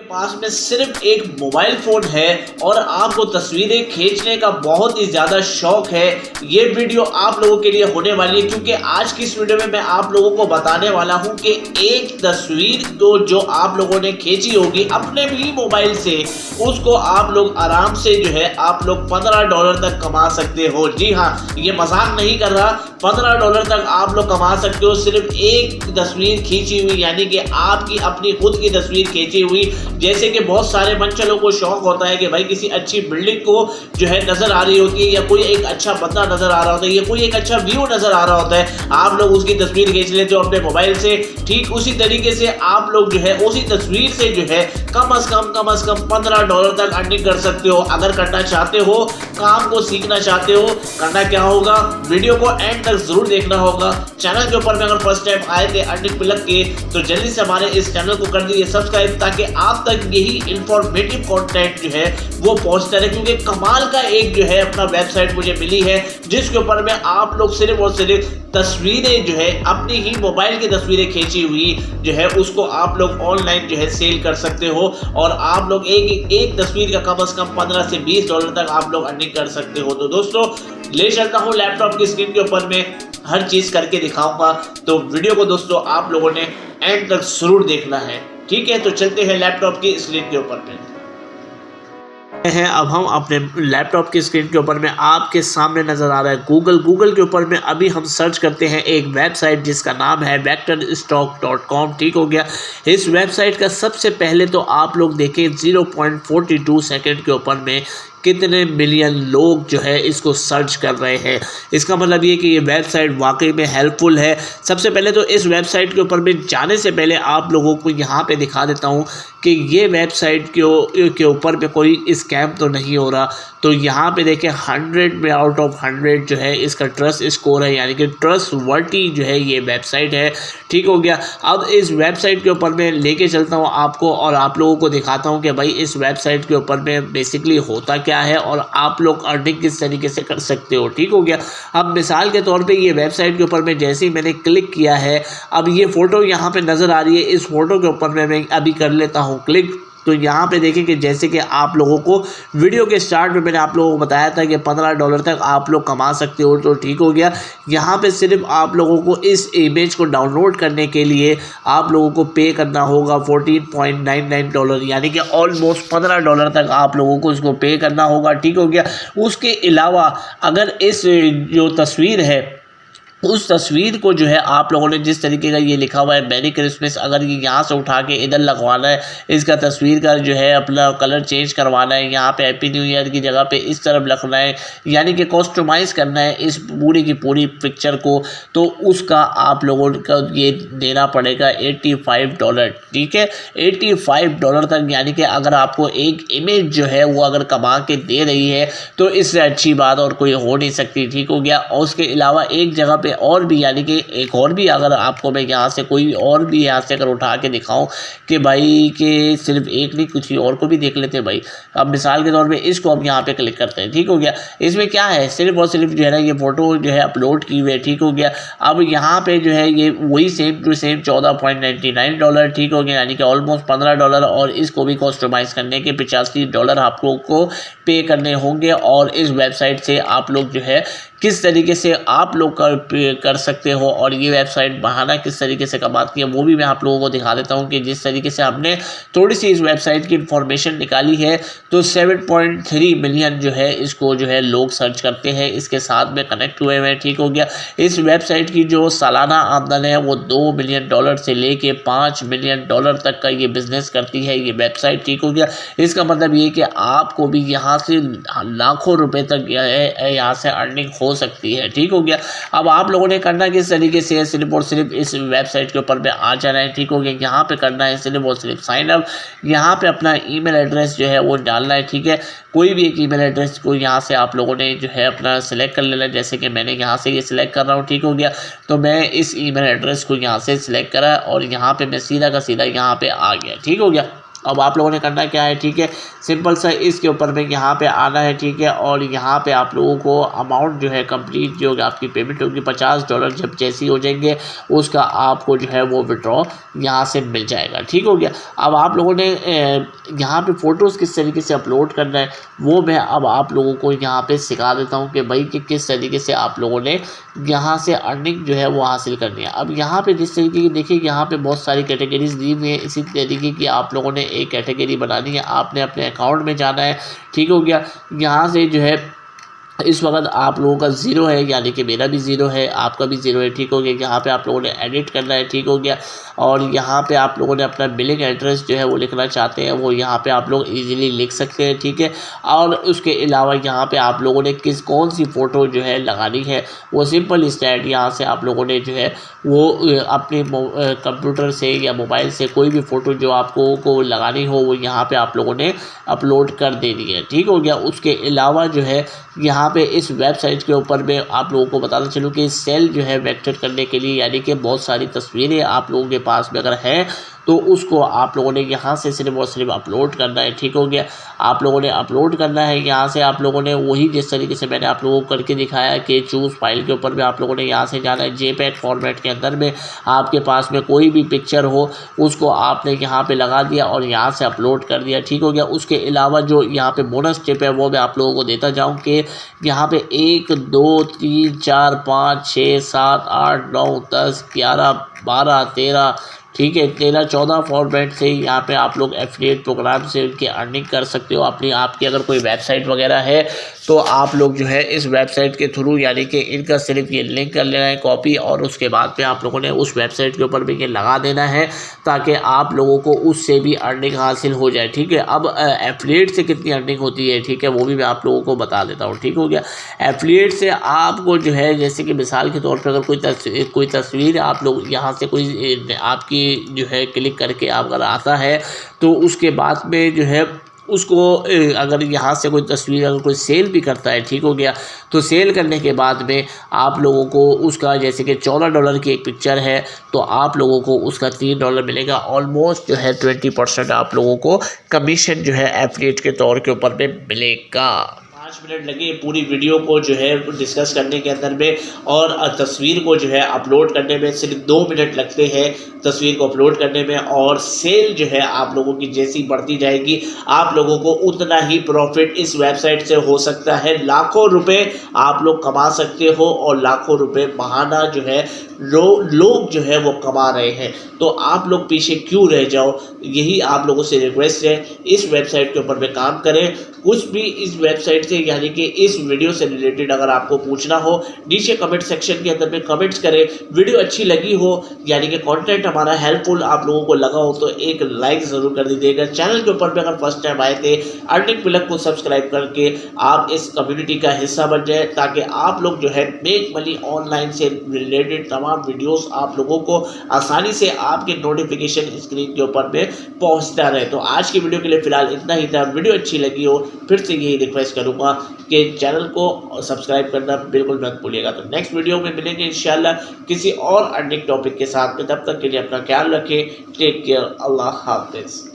पास में सिर्फ एक मोबाइल फ़ोन है और आपको तस्वीरें खींचने का बहुत ही ज़्यादा शौक है, ये वीडियो आप लोगों के लिए होने वाली है। क्योंकि आज की इस वीडियो में मैं आप लोगों को बताने वाला हूं कि एक तस्वीर को जो आप लोगों ने खींची होगी अपने भी मोबाइल से, उसको आप लोग आराम से जो है आप लोग $15 तक कमा सकते हो। जी हाँ, ये मजाक नहीं कर रहा, $15 तक आप लोग कमा सकते हो सिर्फ एक तस्वीर खींची हुई, यानी कि आपकी अपनी खुद की तस्वीर खींची हुई। जैसे कि बहुत सारे मनचलों को शौक होता है कि भाई किसी अच्छी बिल्डिंग को जो है नजर आ रही होती है, या कोई एक अच्छा बंदा नजर आ रहा होता है, या कोई एक अच्छा व्यू नजर आ रहा होता है, आप लोग उसकी तस्वीर खींच लेते हो अपने मोबाइल से। ठीक उसी तरीके से आप लोग जो है उसी तस्वीर से जो है कम से कम $15 तक अर्निंग कर सकते हो। अगर करना चाहते हो, काम को सीखना चाहते हो, करना क्या होगा, वीडियो को एंड तक जरूर देखना होगा। चैनल के ऊपर में अगर फर्स्ट टाइम आए थे अर्निंग प्लग के, तो जल्दी से हमारे इस चैनल को कर दीजिए सब्सक्राइब, ताकि आप तक यही इंफॉर्मेटिव कंटेंट जो है वो पहुंचता रहे। क्योंकि कमाल का एक जो है अपना वेबसाइट मुझे मिली है, जिसके ऊपर में आप लोग सिर्फ और सिर्फ तस्वीरें जो है अपनी ही मोबाइल की तस्वीरें खींची हुई जो है उसको आप लोग ऑनलाइन जो है सेल कर सकते हो, और आप लोग एक तस्वीर का कम से कम $15 से $20 तक आप लोग अर्निंग कर सकते हो। तो दोस्तों, ले चलता हूँ लैपटॉप की स्क्रीन के ऊपर में, हर चीज करके दिखाऊंगा, तो वीडियो को दोस्तों आप लोगों ने एंड तक जरूर देखना है। ठीक है, तो चलते हैं लैपटॉप की स्क्रीन के ऊपर में हैं। अब हम अपने लैपटॉप की स्क्रीन के ऊपर में, आपके सामने नज़र आ रहा है गूगल के ऊपर में अभी हम सर्च करते हैं एक वेबसाइट जिसका नाम है vectorstock.com। ठीक हो गया। इस वेबसाइट का सबसे पहले तो आप लोग देखें 0.42 सेकेंड के ऊपर में कितने मिलियन लोग जो है इसको सर्च कर रहे हैं। इसका मतलब ये कि ये वेबसाइट वाकई में हेल्पफुल है। सबसे पहले तो इस वेबसाइट के ऊपर में जाने से पहले आप लोगों को यहाँ पे दिखा देता हूँ कि ये वेबसाइट के ऊपर में कोई स्कैम तो नहीं हो रहा। तो यहाँ पे देखें 100 में आउट ऑफ 100 जो है इसका ट्रस्ट स्कोर है, यानी कि ट्रस्ट वर्दी जो है ये वेबसाइट है। ठीक हो गया। अब इस वेबसाइट के ऊपर में लेके चलता हूँ आपको, और आप लोगों को दिखाता हूँ कि भाई इस वेबसाइट के ऊपर में बेसिकली होता क्या है और आप लोग अर्निंग किस तरीके से कर सकते हो। ठीक हो गया। अब मिसाल के तौर पे ये वेबसाइट के ऊपर में जैसे ही मैंने क्लिक किया है, अब ये फ़ोटो यहाँ पे नज़र आ रही है, इस फोटो के ऊपर में मैं अभी कर लेता हूँ क्लिक। तो यहाँ पे देखें कि जैसे कि आप लोगों को वीडियो के स्टार्ट में मैंने आप लोगों को बताया था कि $15 तक आप लोग कमा सकते हो। तो ठीक हो गया। यहाँ पे सिर्फ आप लोगों को इस इमेज को डाउनलोड करने के लिए आप लोगों को पे करना होगा $14.99, यानी कि ऑलमोस्ट $15 तक आप लोगों को इसको पे करना होगा। ठीक हो गया। उसके अलावा अगर इस जो तस्वीर है, उस तस्वीर को जो है आप लोगों ने जिस तरीके का ये लिखा हुआ है मैरी क्रिसमस, अगर ये यहाँ से उठा के इधर लगवाना है, इसका तस्वीर का जो है अपना कलर चेंज करवाना है, यहाँ पे हैप्पी न्यू ईयर की जगह पे इस तरफ लिखना है, यानी कि कस्टमाइज़ करना है इस पूरी की पूरी पिक्चर को, तो उसका आप लोगों का ये देना पड़ेगा $85। ठीक है, $85 तक, यानी कि अगर आपको एक इमेज जो है वो अगर कमा के दे रही है तो इससे अच्छी बात और कोई हो नहीं सकती। ठीक हो गया। और उसके अलावा एक जगह पे और भी, यानी कि एक और भी अगर आपको मैं यहाँ से कोई और भी यहाँ से अगर उठा के दिखाऊं कि भाई कि सिर्फ एक नहीं कुछ और को भी देख लेते हैं भाई। अब मिसाल के तौर पे इसको अब यहाँ पे क्लिक करते हैं। ठीक हो गया। इसमें क्या है, सिर्फ और सिर्फ जो है ना ये फ़ोटो जो है अपलोड की हुई है। ठीक हो गया। अब यहाँ पे जो है ये वही सेम टू सेम $14.99। ठीक हो गया, यानी कि ऑलमोस्ट $15, और इसको भी कस्टमाइज़ करने के $85 आप लोग को पे करने होंगे। और इस वेबसाइट से आप लोग जो है किस तरीके से आप लोग कर सकते हो, और ये वेबसाइट बहाना किस तरीके से कमाती है वो भी मैं आप लोगों को दिखा देता हूँ कि जिस तरीके से हमने थोड़ी सी इस वेबसाइट की इंफॉर्मेशन निकाली है, तो 7.3 मिलियन जो है इसको जो है लोग सर्च करते हैं, इसके साथ में कनेक्ट हुए हैं। ठीक हो गया। इस वेबसाइट की जो सालाना आमदन है वो $2 मिलियन से लेके $5 मिलियन तक का ये बिजनेस करती है ये वेबसाइट। ठीक हो गया। इसका मतलब ये कि आपको भी यहाँ से लाखों रुपए तक यहाँ से अर्निंग हो सकती है। ठीक हो गया। अब आप लोगों ने करना किस तरीके से है, सिर्फ और सिर्फ इस वेबसाइट के ऊपर पे आ जाना है। ठीक हो गया। यहाँ पे करना है सिर्फ और सिर्फ साइन अप, यहाँ पे अपना ईमेल एड्रेस जो है वो डालना है। ठीक है, कोई भी एक ईमेल एड्रेस को यहाँ से आप लोगों ने जो है अपना सिलेक्ट कर लेना है, जैसे कि मैंने यहाँ से ये सिलेक्ट कर रहा हूँ। ठीक हो गया। तो मैं इस ईमेल एड्रेस को यहाँ से सिलेक्ट करा और यहाँ पे मैं सीधा का सीधा यहाँ पे आ गया। ठीक हो गया। अब आप लोगों ने करना क्या है, ठीक है, सिंपल सा इसके ऊपर में यहाँ पे आना है, ठीक है, और यहाँ पे आप लोगों को अमाउंट जो है कंप्लीट जो आपकी पेमेंट होगी $50 जब जैसी हो जाएंगे उसका आपको जो है वो विड्रॉ यहाँ से मिल जाएगा। ठीक हो गया। अब आप लोगों ने यहाँ पे फ़ोटोज़ किस तरीके से अपलोड करना है वो मैं अब आप लोगों को यहाँ पे सिखा देता हूँ कि भाई कि किस तरीके से आप लोगों ने यहाँ से अर्निंग जो है वो हासिल करनी है। अब यहाँ पे जिस तरीके की देखिए यहाँ पे बहुत सारी कैटेगरीज दी हुई है, इसी तरीके की आप लोगों ने एक कैटेगरी बनानी है, आपने अपने अकाउंट में जाना है। ठीक हो गया। यहाँ से जो है इस वक्त आप लोगों का ज़ीरो है, यानी कि मेरा भी ज़ीरो है, आपका भी ज़ीरो है। ठीक हो गया। यहाँ पे आप लोगों ने एडिट करना है। ठीक हो गया। और यहाँ पे आप लोगों ने अपना बिलिंग एड्रेस जो है वो लिखना चाहते हैं वो यहाँ पे आप लोग इजीली लिख सकते हैं। ठीक है। और उसके अलावा यहाँ पे आप लोगों ने कौन सी फ़ोटो जो है लगानी है वो सिंपल स्टैंड यहाँ से आप लोगों ने जो है वो अपने कंप्यूटर से या मोबाइल से कोई भी फ़ोटो जो आपको को लगानी हो वो यहाँ पे आप लोगों ने अपलोड कर देनी है। ठीक हो गया। उसके अलावा जो है यहाँ पे इस वेबसाइट के ऊपर मैं आप लोगों को बताना चलूँ कि सेल जो है वेक्टर करने के लिए, यानी कि बहुत सारी तस्वीरें आप लोगों के पास में अगर है तो उसको आप लोगों ने यहाँ से सिर्फ और सिर्फ अपलोड करना है। ठीक हो गया। आप लोगों ने अपलोड करना है यहाँ से, आप लोगों ने वही जिस तरीके से मैंने आप लोगों को करके दिखाया कि चूज़ फाइल के ऊपर में आप लोगों ने यहाँ से जाना है। JPEG फॉर्मेट के अंदर में आपके पास में कोई भी पिक्चर हो उसको आपने यहाँ पे लगा दिया और यहाँ से अपलोड कर दिया। ठीक हो गया। उसके अलावा जो यहाँ पे बोनस टिप है वो मैं आप लोगों को देता जाऊँ कि यहाँ पे 1 2 3 4 5 6 7 8 9 10 11 12 13 ठीक है 13 14 फॉर्मेट से यहाँ पे आप लोग एफिलिएट प्रोग्राम से उनकी अर्निंग कर सकते हो। अपनी आपकी अगर कोई वेबसाइट वगैरह है तो आप लोग जो है इस वेबसाइट के थ्रू, यानी कि इनका सिर्फ ये लिंक कर लेना है कॉपी, और उसके बाद में आप लोगों ने उस वेबसाइट के ऊपर भी ये लगा देना है ताकि आप लोगों को उससे भी अर्निंग हासिल हो जाए। ठीक है। अब एफिलिएट से कितनी अर्निंग होती है, ठीक है, वो भी मैं आप लोगों को बता देता हूँ। ठीक हो गया। एफिलिएट से आपको जो है जैसे कि मिसाल के तौर पर अगर कोई तस्वीर आप लोग यहाँ से कोई आपकी जो है क्लिक करके आप अगर आता है तो उसके बाद में जो है उसको अगर यहाँ से कोई तस्वीर अगर कोई सेल भी करता है, ठीक हो गया, तो सेल करने के बाद में आप लोगों को उसका जैसे कि $14 की एक पिक्चर है तो आप लोगों को उसका $3 मिलेगा। ऑलमोस्ट जो है 20% आप लोगों को कमीशन जो है एफिलिएट के तौर के ऊपर में मिलेगा। 5 मिनट लगे पूरी वीडियो को जो है डिस्कस करने के अंदर में, और तस्वीर को जो है अपलोड करने में सिर्फ 2 मिनट लगते हैं तस्वीर को अपलोड करने में। और सेल जो है आप लोगों की जैसी बढ़ती जाएगी आप लोगों को उतना ही प्रॉफिट इस वेबसाइट से हो सकता है। लाखों रुपए आप लोग कमा सकते हो और लाखों रुपए महाना जो है लोग जो है वो कमा रहे हैं। तो आप लोग पीछे क्यों रह जाओ, यही आप लोगों से रिक्वेस्ट है। इस वेबसाइट के ऊपर में काम करें। कुछ भी इस वेबसाइट से यानी कि इस वीडियो से रिलेटेड अगर आपको पूछना हो नीचे कमेंट सेक्शन के अंदर में कमेंट्स करें। वीडियो अच्छी लगी हो यानी कि कंटेंट हमारा हेल्पफुल आप लोगों को लगा हो तो एक लाइक ज़रूर कर दीजिएगा। चैनल के ऊपर में अगर फर्स्ट टाइम आए थे अर्निंग प्लग को सब्सक्राइब करके आप इस कम्युनिटी का हिस्सा बन जाए ताकि आप लोग जो है मेक मनी ऑनलाइन से रिलेटेड तमाम वीडियोस आप लोगों को आसानी से आपके नोटिफिकेशन स्क्रीन के ऊपर में पहुंचता रहे। तो आज की वीडियो के लिए फिलहाल इतना ही था। वीडियो अच्छी लगी हो फिर से यही रिक्वेस्ट करूंगा कि चैनल को सब्सक्राइब करना बिल्कुल मत भूलिएगा। तो नेक्स्ट वीडियो में मिलेंगे इंशाल्लाह किसी और अर्निंग टॉपिक के साथ में। तब तक के लिए अपना ख्याल रखें। Take care. अल्लाह हाफिज़।